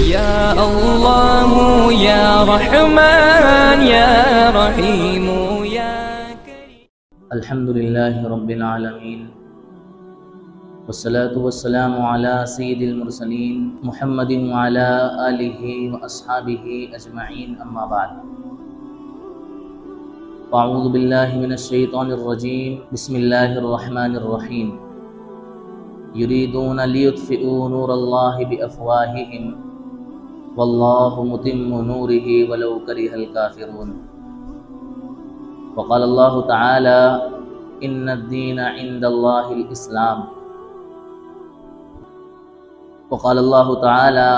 या अल्लाह या रहमान या रहीम या करीम। अल्हम्दुलिल्लाहि रब्बिल आलमीन वस्सलातु वस्सलामु अला सय्यिदिल मुरसलीन मुहम्मदिन व अला आलिहि व अस्हाबिहि अजमईन, अम्मा बाद। अऊज़ु बिल्लाहि मिनश शैतानिर रजीम, बिस्मिल्लाहिर रहमानिर रहीम। युरीदूना लियुत्फ़िऊ नूरल्लाहि बिअफ़वाहिहिम वल्लाहु मुतिम्मु नूरिहि वलौ करिहल काफ़िरून। वक़ाल अल्लाहु तआला इन्नद्दीन इंदल्लाहिल इस्लाम। वक़ाल अल्लाहु तआला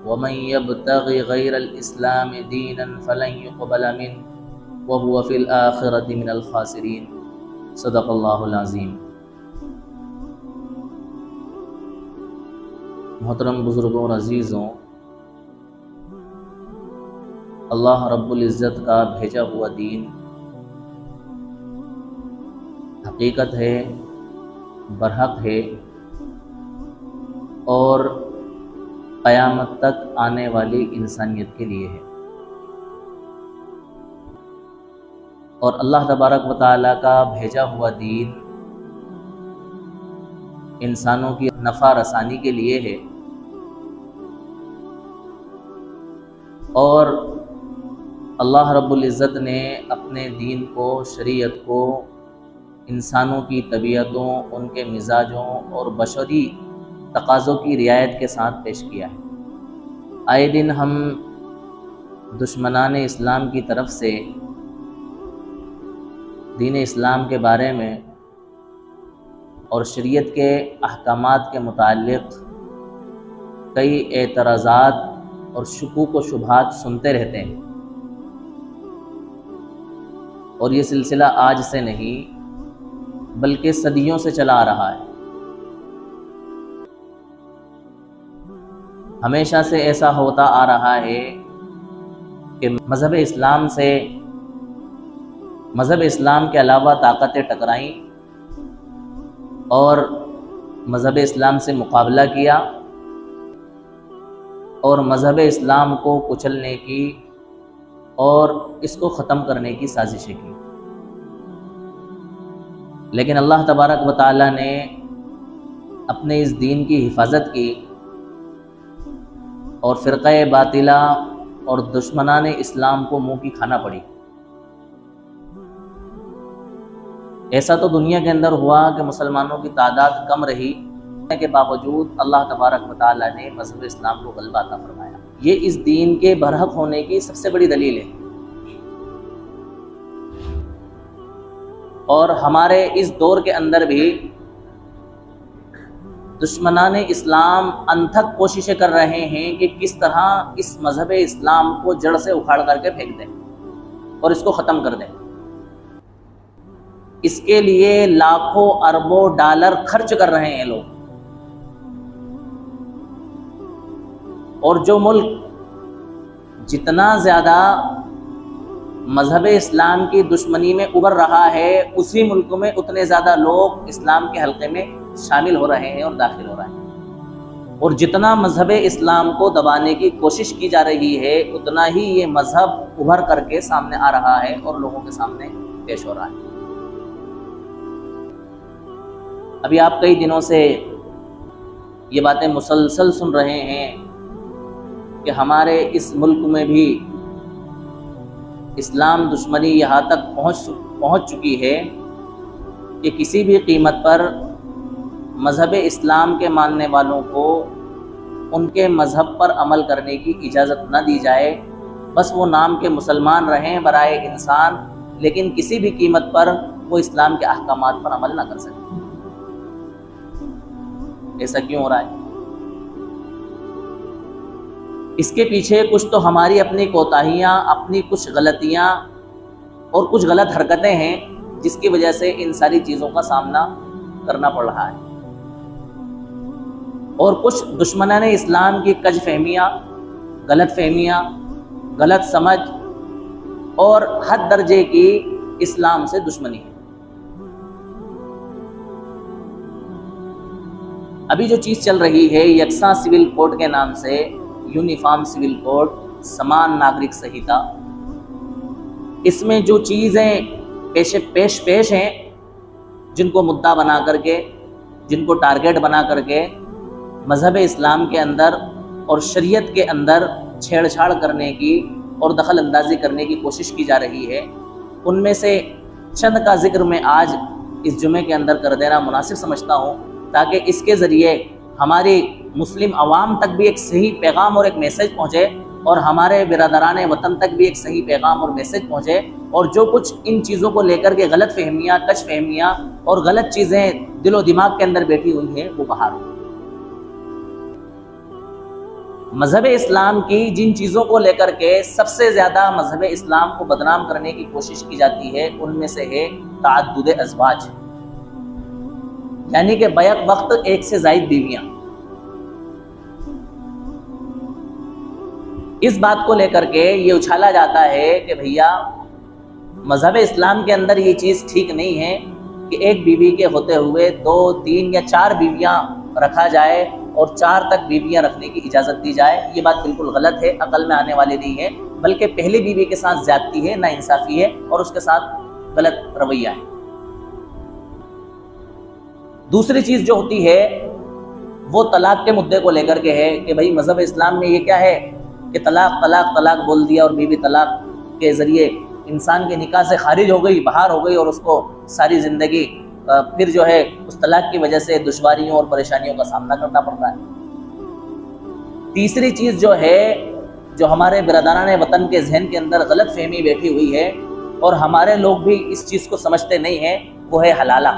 वमन यब्तग़ि गैरल इस्लामि दीनन फ़लन युक़बल मिन्हु व हुवा फ़िल आख़िरति मिनल ख़ासिरीन। सदक़ल्लाहुल अज़ीम। मोहतरम बुज़ुर्गों और अज़ीज़ों, अल्लाह रब्बुल इज़्ज़त का भेजा हुआ दीन हकीकत है, बरहक है और क़यामत तक आने वाली इंसानियत के लिए है। और अल्लाह तबारक व तआला का भेजा हुआ दीन इंसानों की नफ़ा रसानी के लिए है। और अल्लाह रब्बुल इज़्ज़त ने अपने दीन को, शरीयत को इंसानों की तबीयतों, उनके मिजाजों और बशरी तकाज़ों की रियायत के साथ पेश किया है। आए दिन हम दुश्मनान इस्लाम की तरफ से दीन इस्लाम के बारे में और शरीयत के अहकामात के मुताल्लिक़ कई एतराज़ात और शुकूक व शुबहात सुनते रहते हैं। और ये सिलसिला आज से नहीं बल्कि सदियों से चला आ रहा है। हमेशा से ऐसा होता आ रहा है कि मज़हब इस्लाम के अलावा ताकतें टकराईं और मज़हब इस्लाम से मुकाबला किया और मज़हब इस्लाम को कुचलने की और इसको ख़त्म करने की साजिशें की। लेकिन अल्लाह तबारक व तआला ने अपने इस दीन की हिफाजत की और फ़िरक़ा बातिला और दुश्मनान इस्लाम को मुँह की खाना पड़ी। ऐसा तो दुनिया के अंदर हुआ कि मुसलमानों की तादाद कम रही के बावजूद अल्लाह तबारक व तआला ने मज़हब इस्लाम को ग़लबा अता फरमाया। ये इस दीन के बरहक होने की सबसे बड़ी दलील है। और हमारे इस दौर के अंदर भी दुश्मनान इस्लाम अनथक कोशिशें कर रहे हैं कि किस तरह इस मज़हब इस्लाम को जड़ से उखाड़ करके फेंक दें और इसको ख़त्म कर दें। इसके लिए लाखों अरबों डॉलर खर्च कर रहे हैं लोग। और जो मुल्क जितना ज़्यादा मज़हब इस्लाम की दुश्मनी में उभर रहा है, उसी मुल्क में उतने ज़्यादा लोग इस्लाम के हल्के में शामिल हो रहे हैं और दाखिल हो रहे हैं। और जितना मज़हब इस्लाम को दबाने की कोशिश की जा रही है, उतना ही ये मज़हब उभर करके सामने आ रहा है और लोगों के सामने पेश हो रहा है। अभी आप कई दिनों से ये बातें मुसलसल सुन रहे हैं कि हमारे इस मुल्क में भी इस्लाम दुश्मनी यहाँ तक पहुँच चुकी है कि किसी भी कीमत पर मज़हब इस्लाम के मानने वालों को उनके मज़हब पर अमल करने की इजाज़त न दी जाए। बस वो नाम के मुसलमान रहें बराए इंसान, लेकिन किसी भी कीमत पर वो इस्लाम के अहकामात पर अमल ना कर सके। ऐसा क्यों हो रहा है? इसके पीछे कुछ तो हमारी अपनी कोताहियाँ, अपनी कुछ गलतियाँ और कुछ गलत हरकतें हैं जिसकी वजह से इन सारी चीज़ों का सामना करना पड़ रहा है। और कुछ दुश्मनाने इस्लाम की कज फहमियाँ, गलत फहमियाँ, गलत समझ और हद दर्जे की इस्लाम से दुश्मनी है। अभी जो चीज़ चल रही है यकसा सिविल कोड के नाम से, यूनिफॉर्म सिविल कोड, समान नागरिक संहिता, इसमें जो चीज़ें पेश हैं, जिनको मुद्दा बना करके, जिनको टारगेट बना करके मज़हब इस्लाम के अंदर और शरीयत के अंदर छेड़छाड़ करने की और दखल अंदाजी करने की कोशिश की जा रही है, उनमें से चंद का जिक्र मैं आज इस जुमे के अंदर कर देना मुनासिब समझता हूँ, ताकि इसके ज़रिए हमारी मुस्लिम अवाम तक भी एक सही पैगाम और एक मैसेज पहुँचे और हमारे बिरादरान वतन तक भी एक सही पैगाम और मैसेज पहुँचे, और जो कुछ इन चीज़ों को लेकर के गलत फहमियाँ, कच फहमियाँ और गलत चीज़ें दिलो दिमाग के अंदर बैठी हुई हैं वो बाहर हो। मज़हब इस्लाम की जिन चीज़ों को लेकर के सबसे ज़्यादा मज़हब इस्लाम को बदनाम करने की कोशिश की जाती है, उनमें से है ताअद्दुद अज़वाज, यानी कि बैक वक्त एक से ज़ायद बीवियाँ। इस बात को लेकर के ये उछाला जाता है कि भैया मज़हब इस्लाम के अंदर ये चीज़ ठीक नहीं है कि एक बीवी के होते हुए 2, 3 या 4 बीवियाँ रखा जाए और 4 तक बीवियाँ रखने की इजाज़त दी जाए। ये बात बिल्कुल गलत है, अकल में आने वाली नहीं है, बल्कि पहली बीवी के साथ ज़्यादती है, नाइंसाफ़ी है और उसके साथ गलत रवैया है। दूसरी चीज़ जो होती है वो तलाक के मुद्दे को लेकर के है कि भाई मज़हब इस्लाम में ये क्या है कि तलाक तलाक तलाक बोल दिया और बीवी तलाक के ज़रिए इंसान के निकाह से खारिज हो गई, बाहर हो गई, और उसको सारी ज़िंदगी फिर जो है उस तलाक की वजह से दुश्वारियों और परेशानियों का सामना करना पड़ता है। तीसरी चीज़ जो है, जो हमारे बिरादरान वतन के जहन के अंदर गलत फहमी बैठी हुई है और हमारे लोग भी इस चीज़ को समझते नहीं हैं, वो है हलाला।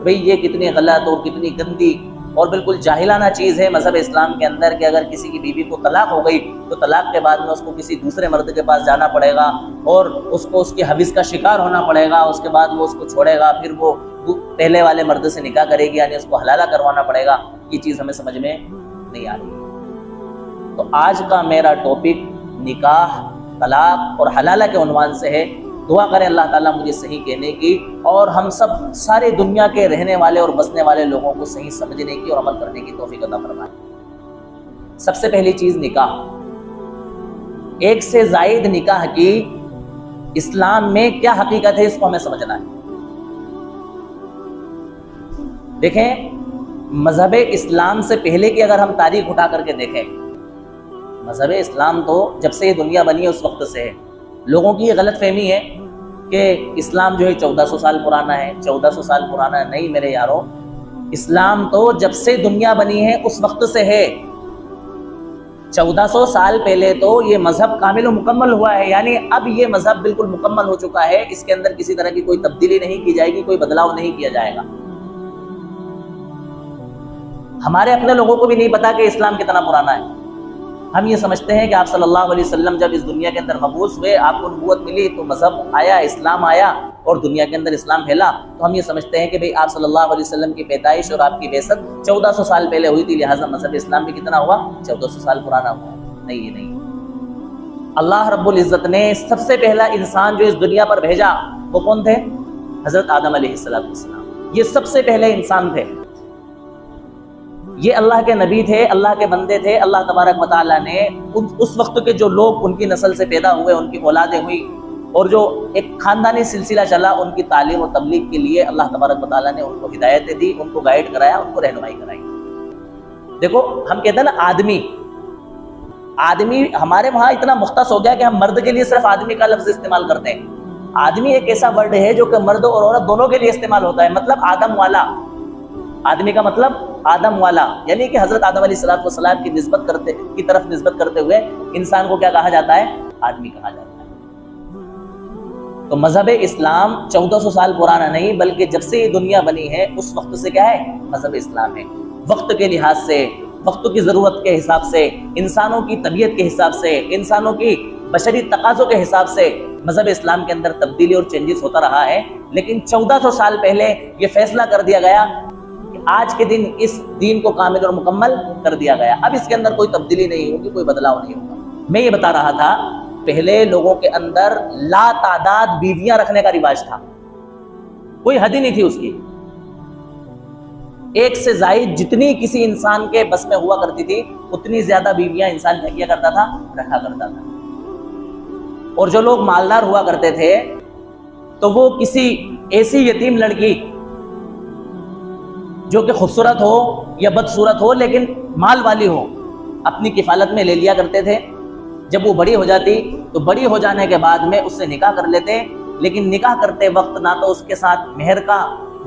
भाई ये कितनी गलत और कितनी गंदी और बिल्कुल जाहिलाना चीज़ है मज़हब इस्लाम के अंदर कि अगर किसी की बीवी को तलाक हो गई तो तलाक के बाद में उसको किसी दूसरे मर्द के पास जाना पड़ेगा और उसको उसकी हविस का शिकार होना पड़ेगा, उसके बाद वो उसको छोड़ेगा, फिर वो पहले वाले मर्द से निकाह करेगी, यानी उसको हलाला करवाना पड़ेगा। ये चीज़ हमें समझ में नहीं आ रही। तो आज का मेरा टॉपिक निकाह, तलाक और हलाला के उन्वान से है। दुआ करें अल्लाह ताला मुझे सही कहने की और हम सब सारे दुनिया के रहने वाले और बसने वाले लोगों को सही समझने की और अमल करने की तौफीक अता फरमाए। सबसे पहली चीज निकाह। एक से जायद निकाह की इस्लाम में क्या हकीकत है, इसको हमें समझना है। देखें, मजहब इस्लाम से पहले की अगर हम तारीख उठा करके देखें, मजहब इस्लाम तो जब से ये दुनिया बनी है उस वक्त से है। लोगों की ये गलत फहमी है कि इस्लाम जो है 1400 साल पुराना है, 1400 साल पुराना है। नहीं मेरे यारों, इस्लाम तो जब से दुनिया बनी है उस वक्त से है। 1400 साल पहले तो ये मजहब कामिल और मुकम्मल हुआ है, यानी अब ये मजहब बिल्कुल मुकम्मल हो चुका है। इसके अंदर किसी तरह की कोई तब्दीली नहीं की जाएगी, कोई बदलाव नहीं किया जाएगा। हमारे अपने लोगों को भी नहीं पता कि इस्लाम कितना पुराना है। हम ये समझते हैं कि आप सल्लल्लाहु अलैहि वसल्लम जब इस दुनिया के अंदर मबूस हुए, आपको नबूवत मिली तो मजहब आया, इस्लाम आया और दुनिया के अंदर इस्लाम फैला। तो हम ये समझते हैं कि भाई आप सल्लल्लाहु अलैहि वसल्लम की पैदाइश और आपकी बेसत 1400 साल पहले हुई थी, लिहाजा मजहब इस्लाम भी कितना हुआ, 1400 साल पुराना हुआ। नहीं, ये नहीं। अल्लाह रब्बुल इज़्ज़त ने सबसे पहला इंसान जो इस दुनिया पर भेजा वो कौन थे? हजरत आदम अलैहिस्सलाम। ये सबसे पहले इंसान थे। ये अल्लाह के नबी थे, अल्लाह के बंदे थे। अल्लाह तबारक व तआला ने उस वक्त के जो लोग उनकी नस्ल से पैदा हुए, उनकी औलादें हुई और जो एक खानदानी सिलसिला चला, उनकी तालीम और तबलीग के लिए अल्लाह तबारक व तआला ने उनको हिदायतें दी, उनको गाइड कराया, उनको रहनुमाई कराई। देखो, हम कहते हैं ना आदमी हमारे वहाँ इतना मुख्तस हो गया कि हम मर्द के लिए सिर्फ आदमी का लफ्ज इस्तेमाल करते हैं। आदमी एक ऐसा वर्ड है जो कि मर्द और औरत दोनों के लिए इस्तेमाल होता है। मतलब आदम वाला, आदमी का मतलब आदम वाला, यानी कि हजरत आदम अलैहिस्सलाम की तरफ निस्बत करते हुए इंसान को क्या कहा जाता है? आदमी कहा जाता है। तो मजहब इस्लाम 1400 साल पुराना नहीं, बल्कि जब से ये दुनिया बनी है उस वक्त से क्या है? मजहब इस्लाम है। वक्त के लिहाज से, वक्त की जरूरत के हिसाब से, इंसानों की तबीयत के हिसाब से, इंसानों की बशरी तकाज़ों के हिसाब से मजहब इस्लाम के अंदर तब्दीली और चेंजेस होता रहा है। लेकिन 1400 साल पहले ये फैसला कर दिया गया, आज के दिन इस दीन को कामिल और मुकम्मल कर दिया गया। अब इसके अंदर कोई तब्दीली नहीं होगी, कोई बदलाव नहीं होगा। मैं ये बता रहा था, पहले लोगों के अंदर लातादाद बीवियां रखने का रिवाज था, कोई हद ही नहीं थी उसकी। एक से जायद जितनी किसी इंसान के बस में हुआ करती थी उतनी ज्यादा बीवियां इंसान क्या किया करता था, रखा करता था। और जो लोग मालदार हुआ करते थे तो वो किसी ऐसी यतीम लड़की जो कि खूबसूरत हो या बदसूरत हो लेकिन माल वाली हो अपनी किफालत में ले लिया करते थे। जब वो बड़ी हो जाती तो बड़ी हो जाने के बाद में उससे निकाह कर लेते, लेकिन निकाह करते वक्त ना तो उसके साथ मेहर का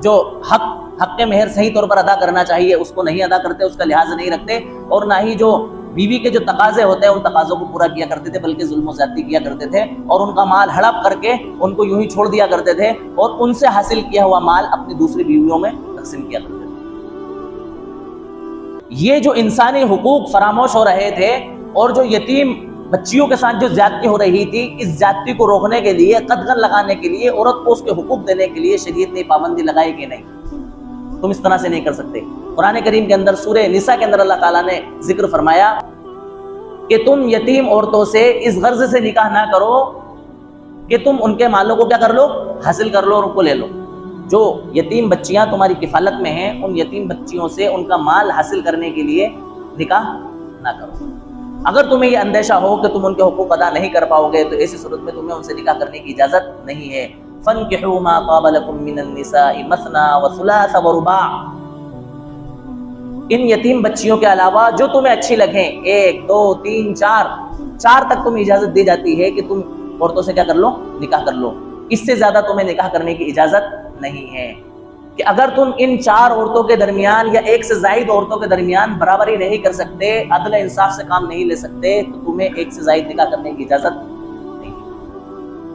जो हक के मेहर सही तौर पर अदा करना चाहिए उसको नहीं अदा करते, उसका लिहाज नहीं रखते, और ना ही जो बीवी के जो तकाजे होते हैं उन तकाजों को पूरा किया करते थे, बल्कि जुल्म और ज्यादती किया करते थे और उनका माल हड़प करके उनको यूं ही छोड़ दिया करते थे और उनसे हासिल किया हुआ माल अपनी दूसरी बीवियों में तकसीम किया करते थे। ये जो इंसानी हुकूक फरामोश हो रहे थे और जो यतीम बच्चियों के साथ जो ज्यादती हो रही थी, इस ज्यादती को रोकने के लिए, कदगन लगाने के लिए, औरत को उसके हुकूक देने के लिए शरीयत ने पाबंदी लगाई कि नहीं, तुम इस तरह से नहीं कर सकते। कुरान करीम के अंदर सूरह निसा के अंदर अल्लाह ताला ने जिक्र फरमाया कि तुम यतीम औरतों से इस गर्ज से निकाह ना करो कि तुम उनके मालों को क्या कर लो, हासिल कर लो और उनको ले लो। जो यतीम बच्चियां तुम्हारी किफालत में हैं उन यतीम बच्चियों से उनका माल हासिल करने के लिए निकाह ना करो। अगर तुम्हें यह अंदेशा हो कि तुम उनके हुकूक अदा नहीं कर पाओगे तो ऐसी सूरत में तुम्हें उनसे निकाह करने की इजाजत नहीं है। फनकिहू मा ताब लकुम मिनन निसाई मसना व सुलास व रुबा। इन यतीम बच्चियों के अलावा जो तुम्हें अच्छी लगे, 1, 2, 3, 4 तक तुम्हें इजाजत दी जाती है कि तुम औरतों से क्या कर लो, निकाह कर लो। इससे ज्यादा तुम्हें निकाह करने की इजाजत नहीं है। कि अगर तुम इन 4 औरतों के दरमियान या 1 से ज्यादा औरतों के दरमियान बराबरी नहीं कर सकते, अदल इंसाफ से काम नहीं ले सकते, तो तुम्हें 1 से ज्यादा निकाह करने की इजाजत नहीं।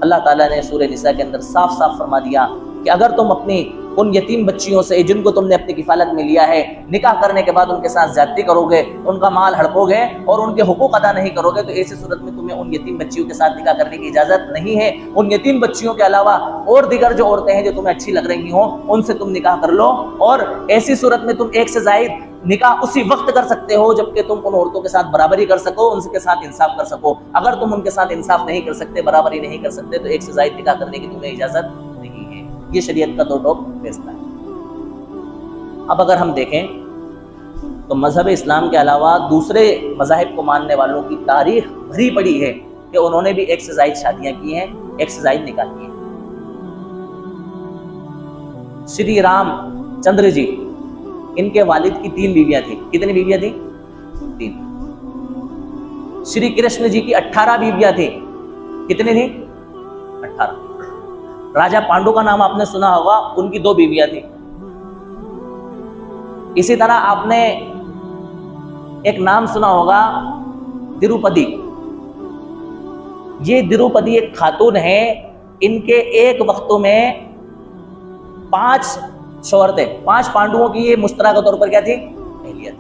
अल्लाह ताला ने सूरह निसा के अंदर साफ साफ फरमा दिया कि अगर तुम अपनी उन यतीम बच्चियों से जिनको तुमने अपनी किफालत में लिया है, निकाह करने के बाद उनके साथ ज्यादती करोगे, उनका माल हड़पोगे और उनके हुकूक अदा नहीं करोगे, तो ऐसी सूरत में तुम्हें उन यतीम बच्चियों के साथ निकाह करने की इजाजत नहीं है। उन यतीम बच्चियों के अलावा और दीगर जो औरतें हैं जो तुम्हें अच्छी लग रही हो उनसे तुम निकाह कर लो। और ऐसी सूरत में तुम 1 से ज्यादा निकाह उसी वक्त कर सकते हो जबकि तुम उन औरतों के साथ बराबरी कर सको, उनके साथ इंसाफ कर सको। अगर तुम उनके साथ इंसाफ नहीं कर सकते, बराबरी नहीं कर सकते, तो 1 से ज्यादा निकाह करने की तुम्हें इजाजत नहीं है। ये शरीयत का दो टोक फैसला है। अब अगर हम देखें तो मजहब इस्लाम के अलावा दूसरे मज़ाहिब को मानने वालों की तारीख भरी पड़ी है कि उन्होंने भी 1 से ज्यादा शादियां की हैं, 1 से ज्यादा निकाह किए हैं। श्री रामचंद्र जी, इनके वालिद की 3 बीवियां थी। कितनी बीवियां थी? 3। श्री कृष्ण जी की 18 बीवियां थी। कितनी थी? 18। राजा पांडु का नाम आपने सुना होगा, उनकी 2 बीवियां थी। इसी तरह आपने एक नाम सुना होगा द्रौपदी। ये द्रौपदी एक खातून है, इनके एक वक्त में 5 शौहरतें, 5 पांडवों की ये मुश्तरका तौर पर क्या थी? अहलिया थी।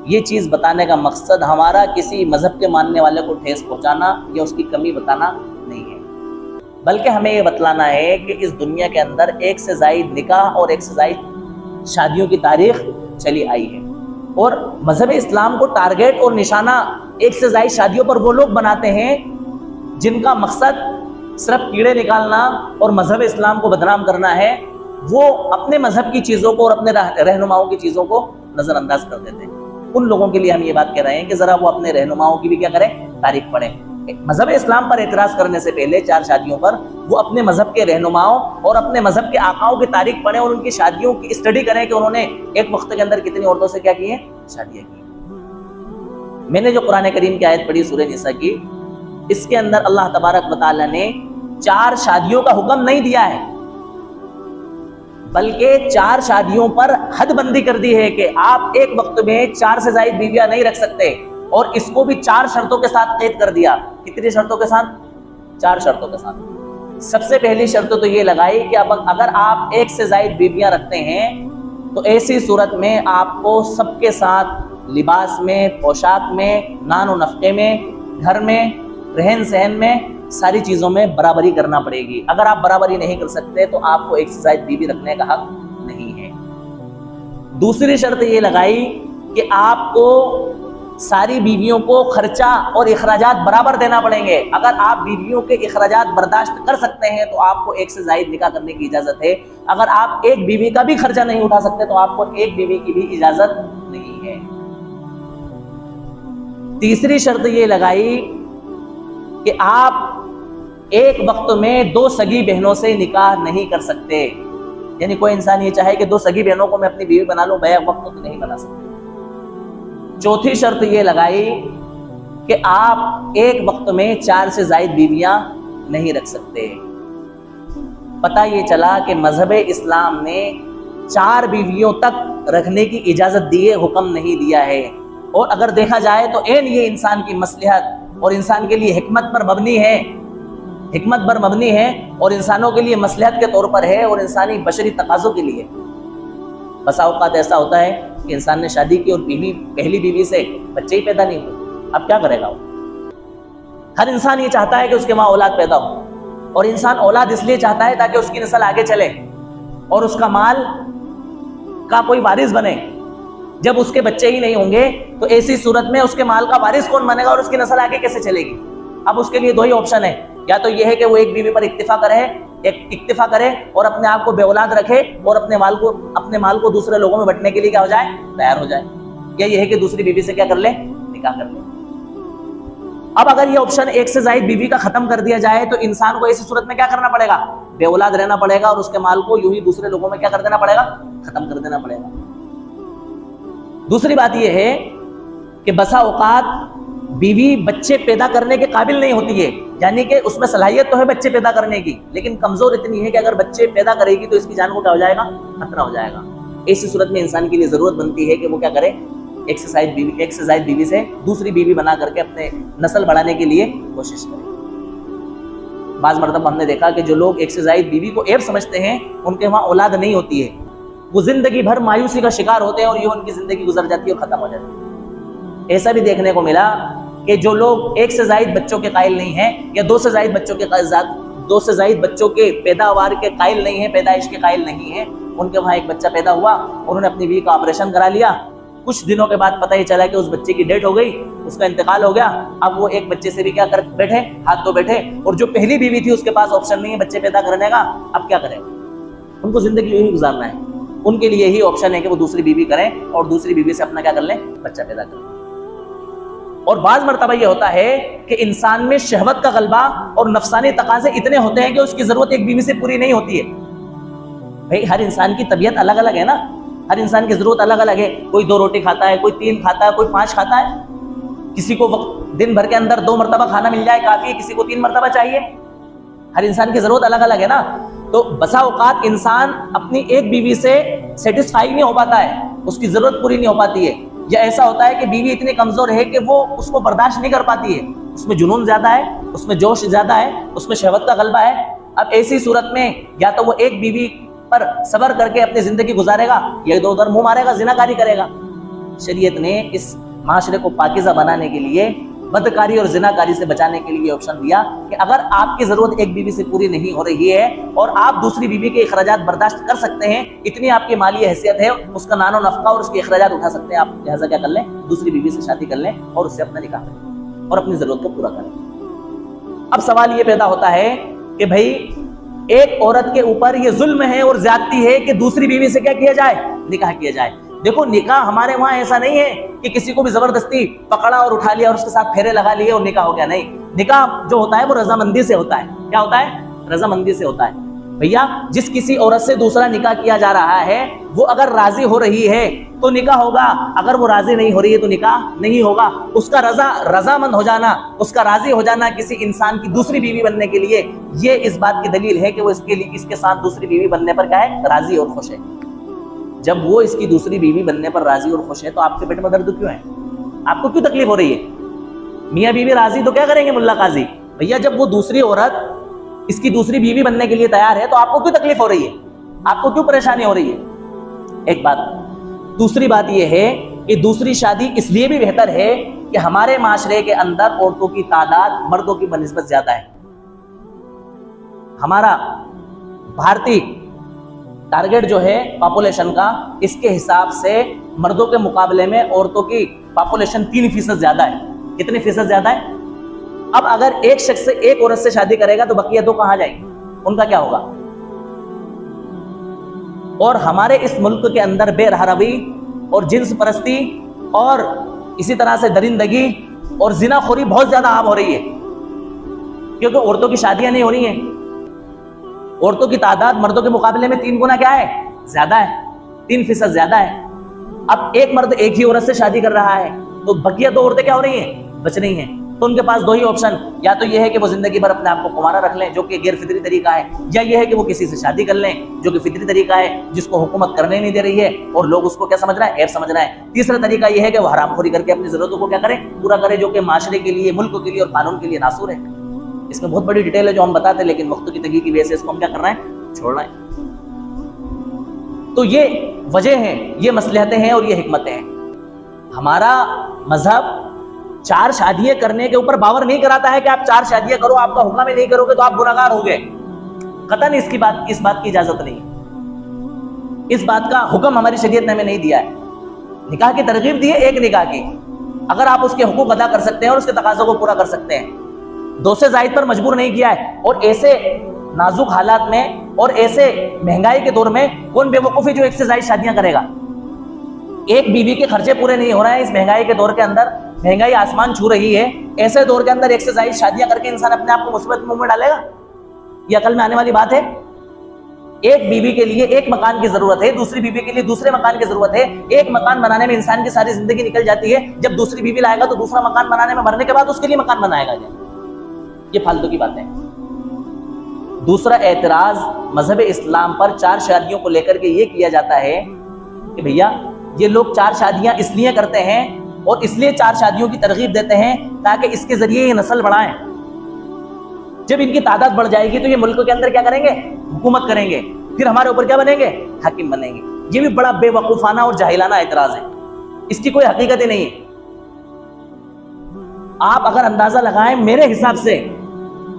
ये चीज बताने का मकसद हमारा किसी मजहब के मानने वाले को ठेस पहुंचाना या उसकी कमी बताना नहीं है, बल्कि हमें ये बतलाना है कि इस दुनिया के अंदर 1 से ज्यादा निकाह और 1 से ज्यादा शादियों की तारीख चली आई है। और मजहब इस्लाम को टारगेट और निशाना 1 से ज्यादा शादियों पर वो लोग बनाते हैं जिनका मकसद सिर्फ कीड़े निकालना और मजहब इस्लाम को बदनाम करना है। वो अपने मजहब की चीज़ों को और अपने रहनुमाओं की चीज़ों को नज़रअंदाज कर देते हैं। उन लोगों के लिए हम ये बात कह रहे हैं कि ज़रा वो अपने रहनुमाओं की भी क्या करें? तारीख पढ़ें। मजहब इस्लाम पर एतराज़ करने से पहले 4 शादियों पर वो अपने मजहब के रहनुमाओं और अपने मजहब के आकाओं की तारीख पढ़ें और उनकी शादियों की स्टडी करें कि उन्होंने एक वक्त के अंदर कितनी औरतों से क्या की है? शादियां की। मैंने जो कुरान करीम की आयत पढ़ी सूरह निसा की, इसके अंदर अल्लाह तबारक व तआला ने 4 शादियों का हुक्म नहीं दिया है, बल्कि 4 शादियों पर हदबंदी कर दी है कि आप एक वक्त में 4 से ज्यादा बीवियां नहीं रख सकते। और इसको भी 4 शर्तों के साथ कैद कर दिया। कितनी शर्तों के साथ? 4 शर्तों के साथ। सबसे पहली शर्त तो ये लगाई कि अब अगर आप 1 से ज्यादा बीवियां रखते हैं तो ऐसी सूरत में आपको सबके साथ लिबास में, पोशाक में, नानो नफ़क़े में, घर में, रहन सहन में, सारी चीज़ों में बराबरी करना पड़ेगी। अगर आप बराबरी नहीं कर सकते तो आपको 1 से ज्यादा बीवी रखने का हक नहीं है। दूसरी शर्त ये लगाई कि आपको सारी बीवियों को खर्चा और इखराजात बराबर देना पड़ेंगे। अगर आप बीवियों के इखराजात बर्दाश्त कर सकते हैं तो आपको एक से ज़ायद निकाह करने की इजाज़त है। अगर आप एक बीवी का भी खर्चा नहीं उठा सकते तो आपको एक बीवी की भी इजाज़त नहीं है। तीसरी शर्त ये लगाई कि आप एक वक्त में 2 सगी बहनों से निकाह नहीं कर सकते। यानी कोई इंसान ये चाहे कि 2 सगी बहनों को मैं अपनी बीवी बना लूं, बैक वक्त तो नहीं बना सकते। चौथी शर्त ये लगाई कि आप एक वक्त में 4 से ज़ायद बीवियां नहीं रख सकते। पता ये चला कि मजहब इस्लाम ने 4 बीवियों तक रखने की इजाज़त दी है, हुक्म नहीं दिया है। और अगर देखा जाए तो ये इंसान की मसलहत और इंसान के लिए हिकमत पर मबनी है, हिकमत पर मबनी है और इंसानों के लिए मसलहत के तौर पर है और इंसानी बशरी तकाज़ों के लिए। बसा औक़ात ऐसा होता है कि इंसान ने शादी की और पहली बीवी से बच्चे ही पैदा नहीं हुए, अब क्या करेगा वो? हर इंसान ये चाहता है कि उसके वहाँ औलाद पैदा हो, और इंसान औलाद इसलिए चाहता है ताकि उसकी नस्ल आगे चले और उसका माल का कोई वारिस बने। जब उसके बच्चे ही नहीं होंगे तो ऐसी सूरत में उसके माल का वारिस कौन बनेगा और उसकी नस्ल आगे कैसे चलेगी? अब उसके लिए 2 ही ऑप्शन है, या तो ये है कि वो एक बीवी पर इक्तिफा करे और अपने आप को बेऔलाद रखे और अपने माल को दूसरे लोगों में बंटने के लिए क्या हो जाए, तैयार हो जाए, या ये है कि दूसरी बीवी से क्या कर ले, निकाह कर ले। अब अगर ये ऑप्शन एक से ज़ायद बीवी का खत्म कर दिया जाए तो इंसान को ऐसी सूरत में क्या करना पड़ेगा, बेऔलाद रहना पड़ेगा और उसके माल को यूं ही दूसरे लोगों में क्या कर देना पड़ेगा, खत्म कर देना पड़ेगा। दूसरी बात यह है कि बसा औकात बीवी बच्चे पैदा करने के काबिल नहीं होती है, यानी कि उसमें सलाहियत तो है बच्चे पैदा करने की, लेकिन कमजोर इतनी है कि अगर बच्चे पैदा करेगी तो इसकी जान को क्या हो जाएगा, खतरा हो जाएगा। ऐसी सूरत में इंसान के लिए जरूरत बनती है कि वो क्या करे, एक से ज़ायद बीवी से दूसरी बीवी बना करके अपने नस्ल बढ़ाने के लिए कोशिश करे। बाज़ मरतबा हमने देखा कि जो लोग एक से ज़ायद बीवी को ऐब समझते हैं उनके वहाँ औलाद नहीं होती है, वो जिंदगी भर मायूसी का शिकार होते हैं और ये उनकी जिंदगी गुजर जाती है और खत्म हो जाती है। ऐसा भी देखने को मिला कि जो लोग एक से ज़ायद बच्चों के कायल नहीं हैं या 2 से ज़ायद बच्चों के पैदावार के कायल नहीं हैं, पैदाइश के कायल नहीं हैं, उनके वहाँ एक बच्चा पैदा हुआ, उन्होंने अपनी बीवी का ऑपरेशन करा लिया, कुछ दिनों के बाद पता ही चला कि उस बच्चे की डेथ हो गई, उसका इंतकाल हो गया। अब वो एक बच्चे से भी क्या कर बैठे, हाथ धो बैठे, और जो पहली बीवी थी उसके पास ऑप्शन नहीं है बच्चे पैदा करने का, अब क्या करें? उनको जिंदगी यही गुजारना है, उनके लिए यही ऑप्शन है कि वो दूसरी बीवी करें और दूसरी बीवी से अपना क्या कर लें, बच्चा पैदा करें। और बाज़ मरतबा ये होता है कि इंसान में शहवत का गलबा और नफसानी तकाजे इतने होते हैं कि उसकी जरूरत एक बीवी से पूरी नहीं होती है। भाई हर इंसान की तबीयत अलग अलग है ना, हर इंसान की जरूरत अलग अलग है। कोई 2 रोटी खाता है, कोई 3 खाता है, कोई 5 खाता है। किसी को दिन भर के अंदर 2 मरतबा खाना मिल जाए काफी है, किसी को 3 मरतबा चाहिए। हर इंसान की जरूरत अलग अलग है ना। तो बसा औकात इंसान अपनी एक बीवी से सेटिस्फाई नहीं हो पाता है, उसकी जरूरत पूरी नहीं हो पाती है, या ऐसा होता है कि बीवी इतनी कमजोर है कि वो उसको बर्दाश्त नहीं कर पाती है, उसमें जुनून ज्यादा है, उसमें जोश ज्यादा है, उसमें शहवत का गलबा है। अब ऐसी सूरत में या तो वो एक बीवी पर सब्र करके अपनी जिंदगी गुजारेगा या इधर उधर मुंह मारेगा, जिनाकारी करेगा। शरीयत ने इस माशरे को पाकीज़ा बनाने के लिए, बदकारी और जिनाकारी से बचाने के लिए ऑप्शन दिया कि अगर आपकी जरूरत एक बीवी से पूरी नहीं हो रही है और आप दूसरी बीवी के अखराजात बर्दाश्त कर सकते हैं, इतनी आपकी माली हैसियत है, उसका नानो नफका और उसके अखराजात उठा सकते हैं, आप लिहाजा क्या कर लें, दूसरी बीवी से शादी कर लें और उससे अपना निकाह करें और अपनी जरूरत को पूरा करें। अब सवाल ये पैदा होता है कि भाई एक औरत के ऊपर ये जुल्म है और ज्यादती है कि दूसरी बीवी से क्या किया जाए, निकाह किया जाए। देखो निकाह हमारे वहां ऐसा नहीं है कि किसी को भी जबरदस्ती पकड़ा और उठा लिया और उसके साथ फेरे लगा लिए और निकाह हो गया। नहीं, निकाह जो होता है वो रजामंदी से होता है। क्या होता है? रजामंदी से होता है। भैया जिस किसी औरत से दूसरा निकाह किया जा रहा है वो अगर राजी हो रही है तो निकाह होगा, अगर वो राजी नहीं हो रही है तो निकाह नहीं होगा। उसका रजामंद हो जाना, उसका राजी हो जाना किसी इंसान की दूसरी बीवी बनने के लिए, ये इस बात की दलील है कि वो इसके साथ दूसरी बीवी बनने पर क्या है, राजी और खुश है। जब वो इसकी दूसरी बीवी बनने पर राजी और खुश है तो आपके पेट में दर्द क्यों है? आपको क्यों तकलीफ हो रही है? मियाँ बीवी राजी तो क्या करेंगे मुल्ला काजी? भैया जब वो दूसरी औरत इसकी दूसरी बीवी बनने के लिए तैयार है तो आपको क्यों तकलीफ हो रही है? आपको क्यों परेशानी हो रही है? एक बात। दूसरी बात यह है कि दूसरी शादी इसलिए भी बेहतर है कि हमारे माशरे के अंदर औरतों की तादाद मर्दों की बनिस्बत ज्यादा है। हमारा भारतीय टारगेट जो है पॉपुलेशन का, इसके हिसाब से मर्दों के मुकाबले में औरतों की पॉपुलेशन 3% ज्यादा है। कितने फीसद ज्यादा है? अब अगर एक शख्स से एक औरत से शादी करेगा तो बकिया दो कहां जाएंगे, उनका क्या होगा? और हमारे इस मुल्क के अंदर बेरहरवी और जिन्स परस्ती और इसी तरह से दरिंदगी और जिनाखोरी बहुत ज्यादा आम हो रही है, क्योंकि औरतों की शादियां नहीं हो रही हैं। औरतों की तादाद मर्दों के मुकाबले में 3 गुना क्या है? ज्यादा है, 3% ज्यादा है। अब एक मर्द एक ही औरत से शादी कर रहा है तो बकिया 2 औरतें क्या हो रही हैं? बच रही हैं। तो उनके पास 2 ही ऑप्शन, या तो यह है कि वो जिंदगी भर अपने आप को कुंवारा रख लें, जो कि गैर फितरी तरीका है, या यह है कि वो किसी से शादी कर लें, जो कि फितरी तरीका है, जिसको हुकूमत करने नहीं दे रही है और लोग उसको क्या समझ रहे हैं? ऐप समझ रहे हैं। तीसरा तरीका यह है कि वो हरामखोरी करके अपनी जरूरतों को क्या करें? पूरा करें, जो कि माशरे के लिए, मुल्क के लिए और कानून के लिए नासूर है। इसमें बहुत बड़ी डिटेल है जो हम बताते हैं, लेकिन वक्त की तंगी की वजह से इसको हम क्या कर रहे हैं? छोड़ रहे हैं। तो ये वजह है, ये मसलहतें हैं और ये हिकमतें हैं। हमारा मजहब 4 शादियां करने के ऊपर बावर नहीं कराता है कि आप 4 शादियां करो, आपका हुक्म नहीं करोगे तो आप गुनाहगार हो गए। कतई इस बात की इजाजत नहीं है। इस बात का हुक्म हमारी शरीयत ने हमें नहीं दिया है। निकाह की तरगीब दी है एक निकाह की, अगर आप उसके हुकूक अदा कर सकते हैं और उसके तकाज़ों को पूरा कर सकते हैं। 2 से ज़ायद पर मजबूर नहीं किया है। और ऐसे नाजुक हालात में और ऐसे महंगाई के दौर में कौन बेवकूफ़ी जो 1 से ज़ायद शादियां करेगा? एक बीवी के खर्चे पूरे नहीं हो रहे हैं इस महंगाई के दौर के अंदर, महंगाई आसमान छू रही है। ऐसे दौर के अंदर 1 से ज़ायद शादियां करके इंसान अपने आप को मुसीबत में डालेगा? ये अकल में आने वाली बात है? एक बीवी के लिए एक मकान की जरूरत है, दूसरी बीवी के लिए दूसरे मकान की जरूरत है। एक मकान बनाने में इंसान की सारी जिंदगी निकल जाती है, जब दूसरी बीवी लाएगा तो दूसरा मकान बनाने में मरने के बाद उसके लिए मकान बनाएगा। ये फालतू की बातें। दूसरा एतराज मजहब इस्लाम पर 4 शादियों को लेकर के ये किया जाता है कि भैया ये लोग 4 शादियां इसलिए करते हैं और इसलिए 4 शादियों की तरगीब देते हैं ताकि इसके जरिए ये नस्ल बढ़ाएं। जब इनकी तादाद बढ़ जाएगी तो ये मुल्क के अंदर क्या करेंगे? हुकूमत करेंगे, फिर हमारे ऊपर क्या बनेंगे? हाकिम बनेंगे। ये भी बड़ा बेवकूफाना और जाहिलाना एतराज है, इसकी कोई हकीकत ही नहीं है। आप अगर अंदाजा लगाएं, मेरे हिसाब से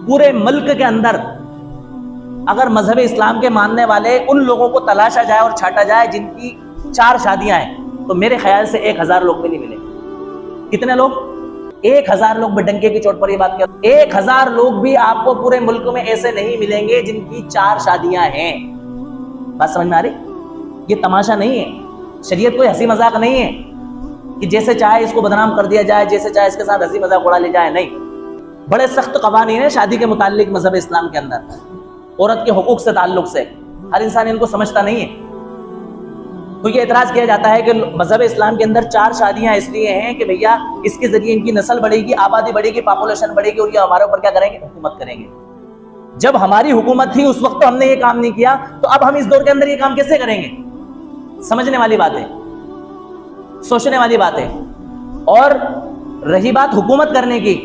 पूरे मुल्क के अंदर अगर मजहब इस्लाम के मानने वाले उन लोगों को तलाशा जाए और छाटा जाए जिनकी 4 शादियां हैं, तो मेरे ख्याल से 1000 लोग भी नहीं मिलेंगे। कितने लोग? 1000 लोग भी डंके की चोट पर ये बात कर, 1000 लोग भी आपको पूरे मुल्क में ऐसे नहीं मिलेंगे जिनकी 4 शादियां हैं। बात समझ में आ रही? ये तमाशा नहीं है, शरीयत कोई हंसी मजाक नहीं है कि जैसे चाहे इसको बदनाम कर दिया जाए, जैसे चाहे इसके साथ हंसी मजाक उड़ा ले जाए। नहीं, बड़े सख्त कवानीन है शादी के मुताल्लिक मजहब इस्लाम के अंदर, औरत के हुकूक से ताल्लुक से। हर इंसान इनको समझता नहीं है। तो ये एतराज किया जाता है कि मजहब इस्लाम के अंदर 4 शादियां इसलिए हैं कि भैया इसके जरिए इनकी नस्ल बढ़ेगी, आबादी बढ़ेगी, पॉपुलेशन बढ़ेगी और ये हमारे ऊपर क्या करेंगे? हुकूमत करेंगे। जब हमारी हुकूमत थी उस वक्त तो हमने ये काम नहीं किया, तो अब हम इस दौर के अंदर ये काम कैसे करेंगे? समझने वाली बात है, सोचने वाली बात है। और रही बात हुकूमत करने की,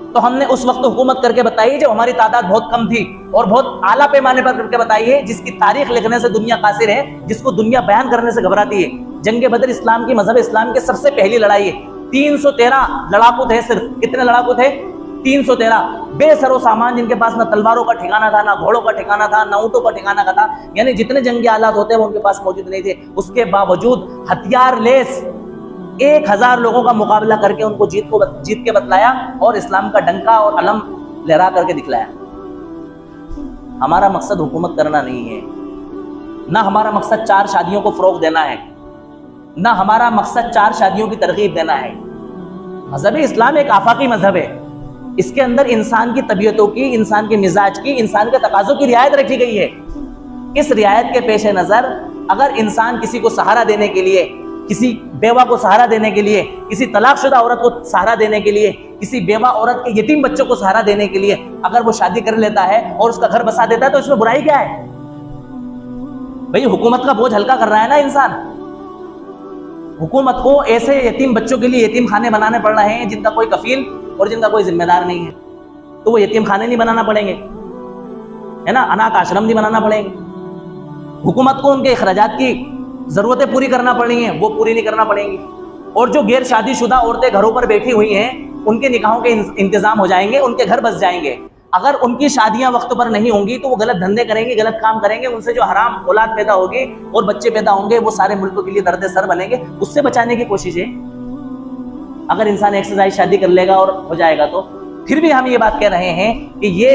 तो हमने उस वक्त हुकूमत करके बताई जब हमारी तादाद बहुत कम थी और बहुत आला पैमाने पर करके बताई है, जिसकी तारीख लिखने से दुनिया कासिर है, जिसको दुनिया बयान करने से घबराती है। जंग बदर इस्लाम की मजहब इस्लाम के सबसे पहली लड़ाई है। 313 लड़ाकू थे सिर्फ। कितने लड़ाकू थे? 313। बेसरो सामान, जिनके पास ना तलवारों का ठिकाना था, ना घोड़ों का ठिकाना था, ना ऊंटों का ठिकाना का था, यानी जितने जंगी आलात होते हैं वो उनके पास मौजूद नहीं थे। उसके बावजूद हथियार लेस 1000 लोगों का मुकाबला करके उनको जीत के बतलाया और इस्लाम का डंका और अलम लहरा करके दिखलाया। हमारा मकसद हुकूमत करना नहीं है, ना हमारा मकसद 4 शादियों को फरोग देना है, ना हमारा मकसद 4 शादियों की तरगीब देना है। मजहब इस्लाम एक आफाकी मजहब है। इसके अंदर इंसान की तबीयतों की, इंसान के मिजाज की, इंसान के तकाजों की रियायत रखी गई है। इस रियायत के पेश नज़र अगर इंसान किसी को सहारा देने के लिए, किसी बेवा को सहारा देने के लिए, किसी तलाकशुदा औरत को सहारा देने के लिए, किसी बेवा औरत के यतीम बच्चों को सहारा देने के लिए अगर वो शादी कर लेता है और उसका घर बसा देता है, तो इसमें बुराई क्या है? भाई हुकूमत का बोझ हल्का कर रहा है ना इंसान। हुकूमत को ऐसे यतीम बच्चों के लिए यतीम खाने बनाने पड़ रहे हैं जिनका कोई कफील और जिनका कोई जिम्मेदार नहीं है, तो वो यतीम खाने नहीं बनाना पड़ेंगे, है ना, अनाथ आश्रम नहीं बनाना पड़ेंगे। हुकूमत को उनके अखराजात की जरूरतें पूरी करना पड़ेंगी, वो पूरी नहीं करना पड़ेंगी। और जो गैर शादीशुदा औरतें घरों पर बैठी हुई हैं, उनके निकाहों के इंतजाम हो जाएंगे, उनके घर बस जाएंगे। अगर उनकी शादियां वक्त पर नहीं होंगी तो वो गलत धंधे करेंगे, गलत काम करेंगे, उनसे जो हराम औलाद पैदा होगी और बच्चे पैदा होंगे वो सारे मुल्कों के लिए दर्द सर बनेंगे। उससे बचाने की कोशिश है। अगर इंसान एक से ज्यादा शादी कर लेगा और हो जाएगा तो फिर भी हम ये बात कह रहे हैं कि ये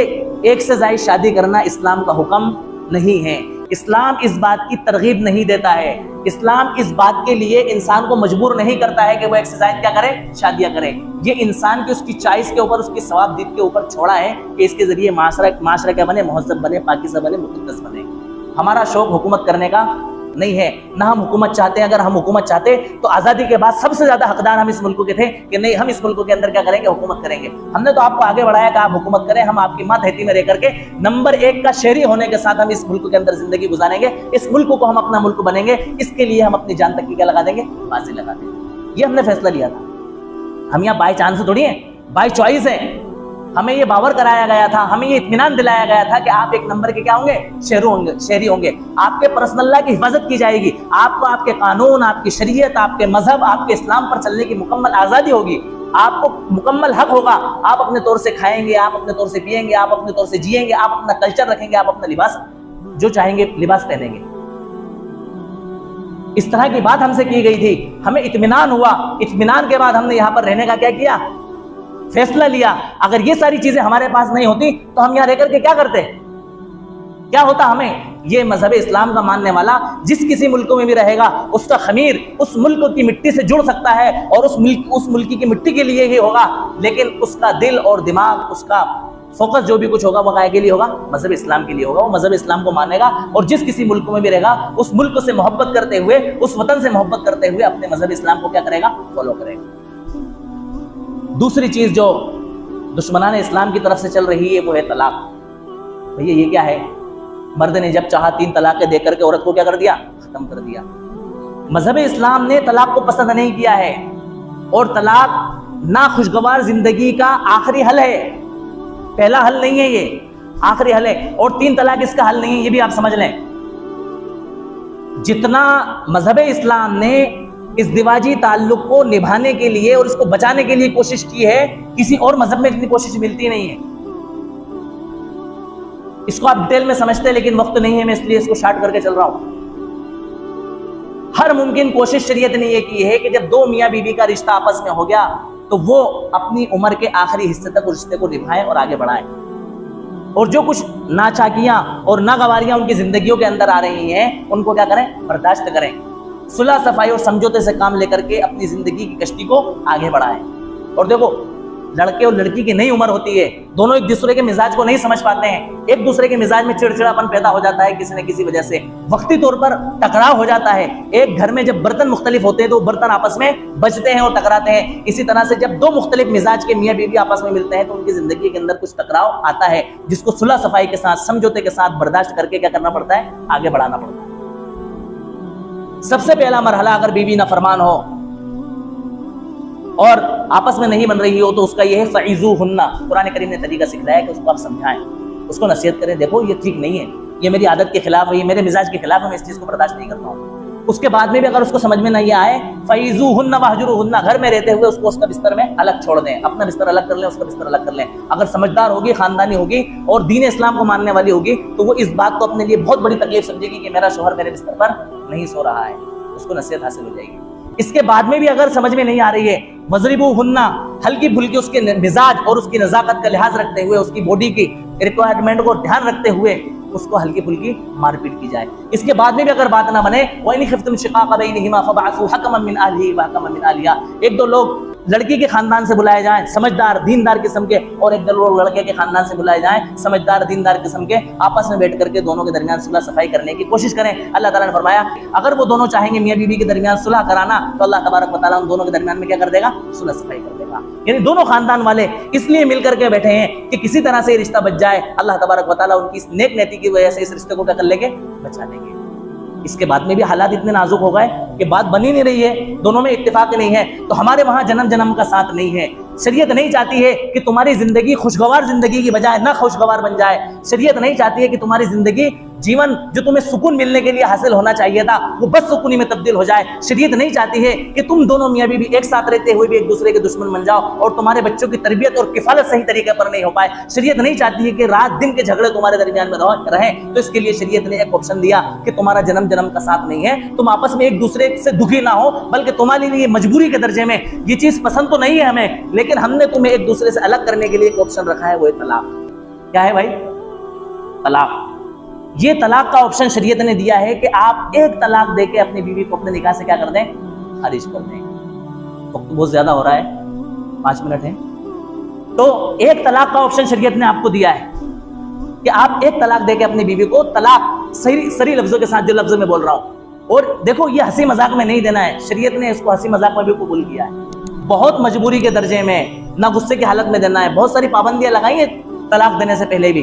एक से ज्यादा शादी करना इस्लाम का हुक्म नहीं है। इस्लाम इस बात की तरगीब नहीं देता है। इस्लाम इस बात के लिए इंसान को मजबूर नहीं करता है कि वो एक से ज्यादा क्या करे, शादियां करे। ये इंसान की उसकी चॉइस के ऊपर, उसकी सवाबदीद के ऊपर छोड़ा है कि इसके जरिए माशरा क्या बने, मुहज़्ज़ब बने, पाकीज़ा बने, मुक़द्दस बने। हमारा शौक हुकूमत करने का नहीं है, ना हम हुकूमत चाहते हैं। अगर हम हुकूमत चाहते तो आज़ादी के बाद सबसे ज्यादा हकदार हम इस मुल्क के थे कि नहीं, हम इस मुल्क के अंदर क्या करेंगे, हुकूमत करेंगे। हमने तो आपको आगे बढ़ाया कि आप हुकूमत करें, हम आपकी मातहती में रह करके नंबर 1 का शहरी होने के साथ हम इस मुल्क के अंदर जिंदगी गुजारेंगे, इस मुल्क को हम अपना मुल्क बनेंगे। इसके लिए हम अपनी जान तक की क्या लगा देंगे, बाजी लगा देंगे। ये हमने फैसला लिया था। हम यहाँ बाई चांस थोड़ी है, बाई चॉइस है। हमें ये बावर कराया गया था, हमें ये इत्मीनान दिलाया गया था कि आप एक नंबर के क्या होंगे, शहरी होंगे। आपके पर्सनल ला की हिफाजत की जाएगी, आपको आपके कानून, आपकी शरीयत, आपके मजहब, आपके इस्लाम पर चलने की मुकम्मल आज़ादी होगी। आपको मुकम्मल हक होगा। आप अपने तौर से खाएंगे, आप अपने तौर से पिएंगे, आप अपने तौर से जिएंगे, आप अपना कल्चर रखेंगे, आप अपना लिबास जो चाहेंगे लिबास पहनेंगे। इस तरह की बात हमसे की गई थी। हमें इत्मीनान हुआ। इत्मीनान के बाद हमने यहाँ पर रहने का क्या किया, फैसला लिया। अगर ये सारी चीजें हमारे पास नहीं होती तो हम यहाँ रहकर के क्या करते, क्या होता हमें। ये मजहब इस्लाम का मानने वाला जिस किसी मुल्क में भी रहेगा, उसका खमीर उस मुल्क की मिट्टी से जुड़ सकता है और उस मुल्क की मिट्टी के लिए ही होगा, लेकिन उसका दिल और दिमाग, उसका फोकस जो भी कुछ होगा वो काय के लिए होगा, मजहब इस्लाम के लिए होगा। वो मजहब इस्लाम को मानेगा और जिस किसी मुल्क में भी रहेगा उस मुल्क से मोहब्बत करते हुए, उस वतन से मोहब्बत करते हुए अपने मजहब इस्लाम को क्या करेगा, फॉलो करेगा। दूसरी चीज जो दुश्मनाने इस्लाम की तरफ से चल रही है वो है तलाक। भैया ये क्या है, मर्द ने जब चाहा 3 तलाक़ें देकर के औरत को क्या कर दिया, खत्म कर दिया। मजहब इस्लाम ने तलाक को पसंद नहीं किया है और तलाक नाखुशगवार जिंदगी का आखिरी हल है। पहला हल नहीं है, ये आखिरी हल है। और 3 तलाक इसका हल नहीं है, ये भी आप समझ लें। जितना मजहब इस्लाम ने इस दिवाजी ताल्लुक को निभाने के लिए और इसको बचाने के लिए कोशिश की है, किसी और मजहब में इतनी कोशिश मिलती नहीं है। इसको आप डिटेल में समझते हैं लेकिन वक्त नहीं है, मैं इसलिए इसको शार्ट करके चल रहा हूं। हर मुमकिन कोशिश शरीयत ने यह की है कि जब 2 मियां बीवी का रिश्ता आपस में हो गया तो वो अपनी उम्र के आखिरी हिस्से तक उस रिश्ते को निभाएं और आगे बढ़ाएं। और जो कुछ नाचाकियां और नागवारियां उनकी जिंदगियों के अंदर आ रही हैं, उनको क्या करें, बर्दाश्त करें। सुलह सफाई और समझौते से काम लेकर के अपनी जिंदगी की कश्ती को आगे बढ़ाएं। और देखो, लड़के और लड़की की नई उम्र होती है, दोनों एक दूसरे के मिजाज को नहीं समझ पाते हैं, एक दूसरे के मिजाज में चिड़चिड़ापन पैदा हो जाता है किसी न किसी वजह से, वक्ती तौर पर टकराव हो जाता है। एक घर में जब बर्तन मुख्तलिफ होते हैं तो बर्तन आपस में बजते हैं और टकराते हैं। इसी तरह से जब 2 मुख्तलिफ मिजाज के मियाँ बीवी आपस में मिलते हैं तो उनकी जिंदगी के अंदर कुछ टकराव आता है, जिसको सुलह सफाई के साथ, समझौते के साथ बर्दाश्त करके क्या करना पड़ता है, आगे बढ़ाना पड़ता है। सबसे पहला मरहला, अगर बीवी नाफरमान हो और आपस में नहीं बन रही हो तो उसका यह है फ़इज़ूहुन्ना। कुरान करीम ने तरीका सिखाया है कि उसको आप समझाएं, उसको नसीहत करें, देखो ये ठीक नहीं है, ये मेरी आदत के खिलाफ है, ये मेरे मिजाज के खिलाफ है, मैं इस चीज़ को बर्दाश्त नहीं करता हूँ। उसके बाद में भी अगर उसको समझ में नहीं आए, फ़इज़ूहुन्ना वहजुरूहुन्ना, घर में रहते हुए उसको उसका बिस्तर में अलग छोड़ दें, अपना बिस्तर अलग कर लें, उसका बिस्तर अलग कर लें। अगर समझदार होगी, खानदानी होगी और दीन इस्लाम को मानने वाली होगी तो वो इस बात को अपने लिए बहुत बड़ी तकलीफ समझेगी कि मेरा शौहर मेरे बिस्तर पर नहीं सो रहा है, उसको नसीहत हासिल हो जाएगी। इसके बाद में भी अगर समझ में नहीं आ रही है, वज़रिबूहुन्ना, हल्की फुल्की उसके मिजाज और उसकी नज़ाकत का लिहाज रखते हुए, उसकी बॉडी की रिक्वायरमेंट को ध्यान रखते हुए उसको हल्की फुल्की मारपीट की जाए। इसके बाद में भी अगर बात ना बने, वइन खिफ्तुम शिकाक़ बैनिहिमा फबअसू हकमन मिन अहलिही व हकमन मिन अहलिहा, 1-2 लोग लड़की के खानदान से बुलाए जाएं, समझदार दीनदार किस्म के, और 1-2 लोग लड़के के खानदान से बुलाए जाएं, समझदार दीनदार किस्म के। आपस में बैठ करके दोनों के दरमियान सुलह सफाई करने की कोशिश करें। अल्लाह ताला ने फरमाया अगर वो दोनों चाहेंगे मियाँ बीवी के दरमियान सुलह कराना तो अल्लाह तबारक व तआला उन दोनों के दरमियान में क्या कर देगा, सुलह सफाई कर देगा। यानी दोनों खानदान वाले इसलिए मिल करके बैठे हैं कि किसी तरह से रिश्ता बच जाए। अल्लाह तबारक व तआला उनकी इस नेक नीति की वजह से इस रिश्ते को क्या कर लेंगे, बचा लेंगे। इसके बाद में भी हालात इतने नाजुक हो गए कि बात बनी नहीं रही है, दोनों में इत्तेफाक नहीं है, तो हमारे वहां जन्म जन्म का साथ नहीं है। शरीयत नहीं चाहती है कि तुम्हारी जिंदगी खुशगवार जिंदगी की बजाय ना खुशगवार बन जाए। शरीयत नहीं चाहती है कि तुम्हारी जिंदगी जीवन जो तुम्हें सुकून मिलने के लिए हासिल होना चाहिए था वो बस सुकूनी में तब्दील हो जाए। शरीयत नहीं चाहती है कि तुम दोनों मियां बीवी एक साथ रहते हुए भी एक दूसरे के दुश्मन बन जाओ और तुम्हारे बच्चों की तरबियत और किफालत सही तरीके पर नहीं हो पाए। शरीयत नहीं चाहती है कि रात दिन के झगड़े तुम्हारे दरमियान में रहें। तो इसके लिए शरीयत ने एक ऑप्शन दिया कि तुम्हारा जन्म जन्म का साथ नहीं है, तुम आपस में एक दूसरे से दुखी ना हो, बल्कि तुम्हारे लिए मजबूरी के दर्जे में ये चीज पसंद तो नहीं है हमें, लेकिन हमने तुम्हें एक दूसरे से अलग करने के लिए एक ऑप्शन रखा है, वो है तलाक। क्या है भाई? तलाक। ये तलाक का ऑप्शन शरीयत ने दिया है कि आप एक तलाक देके अपनी बीवी को अपने निकाह से क्या कर दें? खारिज कर दें। वक्त तो बहुत ज्यादा हो रहा है, 5 मिनट है, तो एक तलाक का ऑप्शन शरीयत ने आपको दिया है कि आप एक तलाक देके अपनी बीवी को, तलाक सही लफ्जों के साथ जो लफ्ज में बोल रहा हूं, और देखो ये हंसी मजाक में नहीं देना है, शरीयत ने इसको हंसी मजाक में भी कबूल किया है। बहुत मजबूरी के दर्जे में, ना गुस्से की हालत में देना है। बहुत सारी पाबंदियां लगाई है तलाक देने से पहले भी।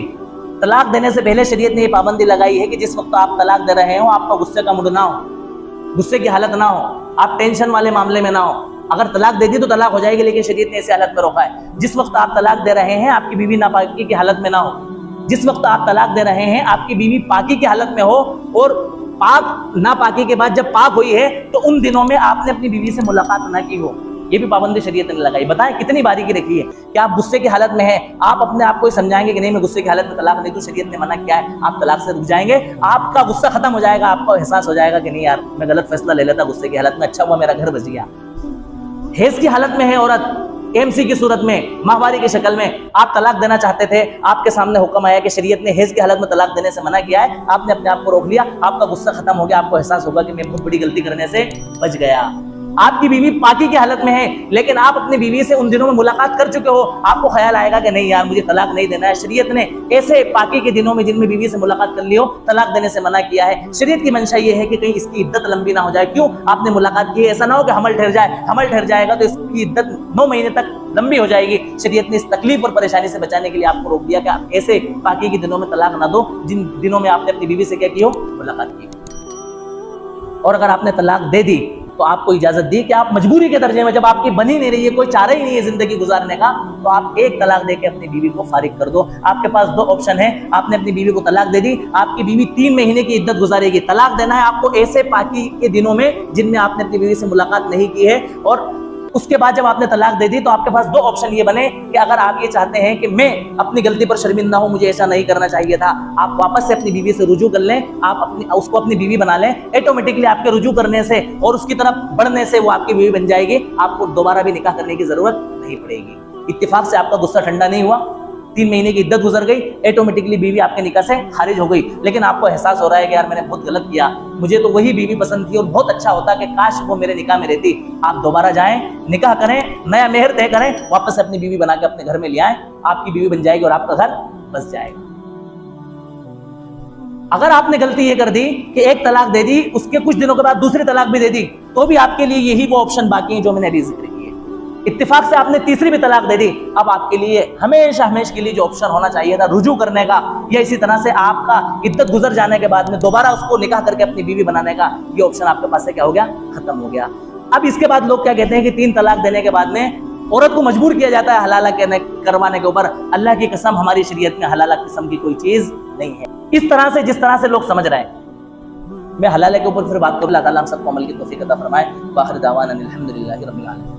तलाक देने से पहले शरीयत ने ये पाबंदी लगाई है कि जिस वक्त आप तलाक दे रहे हो आपका गुस्से का मूड ना हो, गुस्से की हालत ना हो, आप टेंशन वाले मामले में ना हो। अगर तलाक दे दी तो तलाक हो जाएगी, लेकिन शरीयत ने ऐसी हालत में रोका है जिस वक्त आप तलाक दे रहे हैं आपकी बीवी नापाकी की हालत में ना हो। जिस वक्त आप तलाक दे रहे हैं आपकी बीवी पाकी की हालत में हो, और पाक नापाकी के बाद जब पाक हुई है तो उन दिनों में आपने अपनी बीवी से मुलाकात ना की हो। ये भी पाबंदी शरीयत ने लगाई। बताएं कितनी बारीकी रखी है कि आप गुस्से की हालत में हैं, आप अपने आप को समझाएंगे कि नहीं मैं गुस्से की हालत में तलाक नहीं, तो शरीयत ने मना किया है, आप तलाक से रुक जाएंगे, आपका गुस्सा खत्म हो जाएगा, आपको एहसास हो जाएगा कि नहीं यार मैं गलत फैसला ले लेता गुस्से की हालत में, अच्छा हुआ मेरा घर बच गया। हेज की हालत में है औरत, एमसी की सूरत में, माहवारी की शक्ल में, आप तलाक देना चाहते थे, आपके सामने हुक्म आया कि शरीयत ने हेज की हालत में तलाक देने से मना किया है, आपने अपने आप को रोक लिया, आपका गुस्सा खत्म हो गया, आपको एहसास होगा कि मैं बहुत बड़ी गलती करने से बच गया। आपकी बीवी पाकी की हालत में है, लेकिन आप अपनी बीवी से उन दिनों में मुलाकात कर चुके हो, आपको ख्याल आएगा कि नहीं यार मुझे तलाक नहीं देना है। शरीयत ने ऐसे पाकी के दिनों में जिनमें बीवी से मुलाकात कर लियो तलाक देने से मना किया है। शरीयत की मंशा ये है कि कहीं इसकी इद्दत लंबी ना हो जाए। क्यों? आपने मुलाकात की, ऐसा ना हो कि हमल ठहर जाए, हमल ठहर जाएगा तो इसकी इद्दत 9 महीने तक लंबी हो जाएगी। शरीयत ने इस तकलीफ और परेशानी से बचाने के लिए आपको रोक दिया कि आप ऐसे पाकी के दिनों में तलाक ना दो जिन दिनों में आपने अपनी बीवी से क्या की हो? मुलाकात की। और अगर आपने तलाक दे दी तो आपको इजाजत दी कि आप मजबूरी के दर्जे में, जब आपकी बनी नहीं रही है, कोई चारा ही नहीं है जिंदगी गुजारने का, तो आप एक तलाक देके अपनी बीवी को फारिग कर दो। आपके पास 2 ऑप्शन है, आपने अपनी बीवी को तलाक दे दी, आपकी बीवी 3 महीने की इद्दत गुजारेगी। तलाक देना है आपको ऐसे पाकी के दिनों में जिनमें आपने अपनी बीवी से मुलाकात नहीं की है, और उसके बाद जब आपने तलाक दे दी तो आपके पास 2 ऑप्शन ये बने कि अगर आप ये चाहते हैं कि मैं अपनी गलती पर शर्मिंदा हूं, मुझे ऐसा नहीं करना चाहिए था, आप वापस से अपनी बीवी से रुजू कर लें, आप उसको अपनी बीवी बना लें। ऑटोमेटिकली आपके रुजू करने से और उसकी तरफ बढ़ने से वो आपकी बीवी बन जाएगी, आपको दोबारा भी निकाह करने की जरूरत नहीं पड़ेगी। इत्तेफाक से आपका गुस्सा ठंडा नहीं हुआ, 3 महीने की इद्दत गुजर गई, ऑटोमेटिकली बीवी आपके निकाह से खारिज हो गई, लेकिन आपको एहसास हो रहा है कि यार मैंने बहुत गलत किया, मुझे तो वही बीवी पसंद थी और बहुत अच्छा होता कि काश वो मेरे निकाह में रहती। आप दोबारा जाएं, निकाह करें, नया मेहर तय करें, वापस से अपनी बीवी बना के अपने घर में ले आएं, आपकी बीवी बन जाएगी और आपका घर बस जाएगा। अगर आपने गलती ये कर दी कि एक तलाक दे दी, उसके कुछ दिनों के बाद दूसरी तलाक भी दे दी, तो भी आपके लिए यही वो ऑप्शन बाकी है जो मैंने अभी जिक्र किया। इत्तेफाक से आपने तीसरी भी तलाक दे दी, अब आपके लिए हमेशा हमेशा के लिए जो ऑप्शन होना चाहिए था रुजू करने का, या इसी तरह से आपका इद्दत गुजर जाने के बाद में दोबारा उसको निकाह करके अपनी बीवी बनाने का, ये ऑप्शन आपके पास से क्या हो गया? खत्म हो गया। अब इसके बाद लोग क्या कहते हैं कि 3 तलाक देने के बाद में औरत को मजबूर किया जाता है हलाला करवाने के ऊपर। अल्लाह की कसम, हमारी शरीयत में हलाला किस्म की कोई चीज नहीं है। इस तरह से जिस तरह से लोग समझ रहे हैं, मैं हलाला के ऊपर फिर बात करूँ। अल्लाह ताला हम सबको अमल की तौफीक अता फरमाए। बाखिर दावाना अनिल हम्दुलिल्लाहि रब्बिल आलमीन।